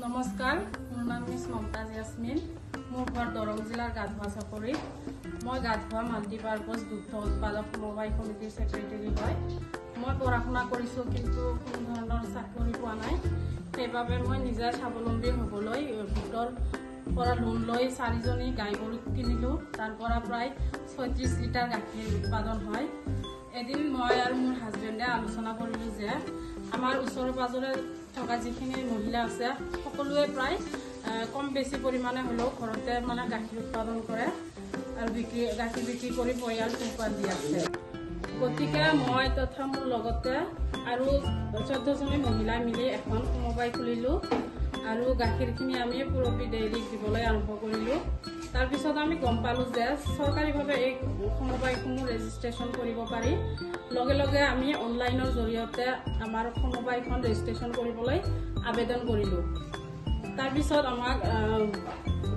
নমস্কাৰ, মোৰ নাম মিছ মমতাজ ইয়াসমিন। মোৰ ঘৰ দৰং জিলাৰ গাধৱা চাপৰিত। মই গাধৱা মাল্টিপাৰ্পজ দুগ্ধ উৎপাদক সমবায় সমিতিৰ ছেক্ৰেটাৰী হয়। মই পঢ়া শুনা কৰিছোঁ, কিন্তু কোনো ধৰণৰ চাকৰি পোৱা নাই। সেইবাবে মই নিজে স্বাৱলম্বী হ'বলৈ গোটৰ পৰা লোন লৈ 4জনী গাই গৰু কিনিলোঁ। তাৰ পৰা প্ৰায় 36 লিটাৰ গাখীৰ উৎপাদন হয়। এদিন মই আৰু মোৰ হাজবেণ্ডে আলোচনা কৰিলোঁ যে আমাৰ ওচৰে পাজৰে থকা যিখিনি মহিলা আছে সকলোৱে প্ৰায় কম বেছি পৰিমাণে হ'লেও ঘৰতে গাখীৰ উৎপাদন কৰে আৰু গাখীৰ বিক্ৰী কৰি পৰিয়াল পোহপাল দি আছে। গতিকে মই তথা মোৰ লগতে আৰু 14জনী মহিলাই মিলি এখন সমবায় খুলিলোঁ আৰু গাখীৰখিনি আমি পুৰবী ডেইৰীক দিবলৈ আৰম্ভ কৰিলোঁ। তাৰপিছত আমি গম পালোঁ যে চৰকাৰীভাৱে এই সমবায়সমূহ ৰেজিষ্ট্ৰেশ্যন কৰিব পাৰি। লগে লগে আমি অনলাইনৰ জৰিয়তে আমাৰ সমবায়খন ৰেজিষ্ট্ৰেশ্যন কৰিবলৈ আবেদন কৰিলোঁ। তাৰপিছত আমাক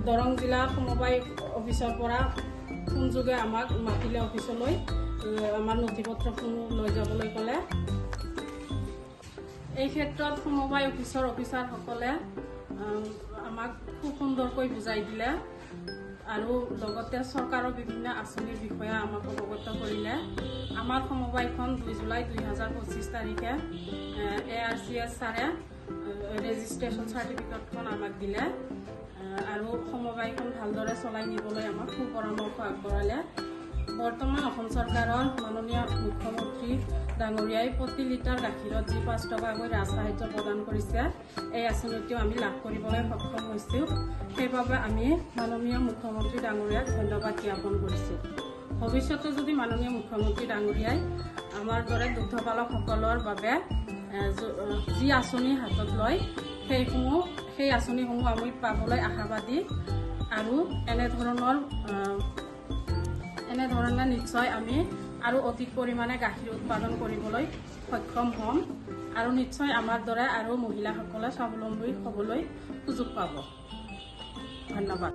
দৰং জিলা সমবায় অফিচৰ পৰা ফোনযোগে আমাক মাতিলে অফিচলৈ আমাৰ নথিপত্ৰসমূহ লৈ যাবলৈ ক'লে। এই ক্ষেত্ৰত সমবায় অফিচাৰসকলে আমাক খুব সুন্দৰকৈ বুজাই দিলে আৰু লগতে চৰকাৰৰ বিভিন্ন আঁচনিৰ বিষয়ে আমাক অৱগত কৰিলে। আমাৰ সমবায়খন 2 জুলাই 2025 তাৰিখে ARCS ছাৰে ৰেজিষ্ট্ৰেশ্যন চাৰ্টিফিকেটখন আমাক দিলে আৰু সমবায়খন ভালদৰে চলাই নিবলৈ আমাক সুপৰামৰ্শ আগবঢ়ালে। বৰ্তমান অসম চৰকাৰৰ মাননীয় মুখ্যমন্ত্ৰী ডাঙৰীয়াই প্ৰতি লিটাৰ গাখীৰত যি 5 টকাকৈ ৰাজসাহায্য প্ৰদান কৰিছে, এই আঁচনিটো আমি লাভ কৰিবলৈ সক্ষম হৈছোঁ। সেইবাবে আমি মাননীয় মুখ্যমন্ত্ৰী ডাঙৰীয়াক ধন্যবাদ জ্ঞাপন কৰিছোঁ। ভৱিষ্যতে যদি মাননীয় মুখ্যমন্ত্ৰী ডাঙৰীয়াই আমাৰ দৰে দুগ্ধপালকসকলৰ বাবে যি আঁচনি হাতত লয় সেই আঁচনিসমূহ আমি পাবলৈ আশাবাদী আৰু এনেধৰণে নিশ্চয় আমি আৰু অধিক পৰিমাণে গাখীৰ উৎপাদন কৰিবলৈ সক্ষম হ'ম আৰু নিশ্চয় আমাৰ দৰে আৰু মহিলাসকলে স্বাৱলম্বী হ'বলৈ সুযোগ পাব। ধন্যবাদ।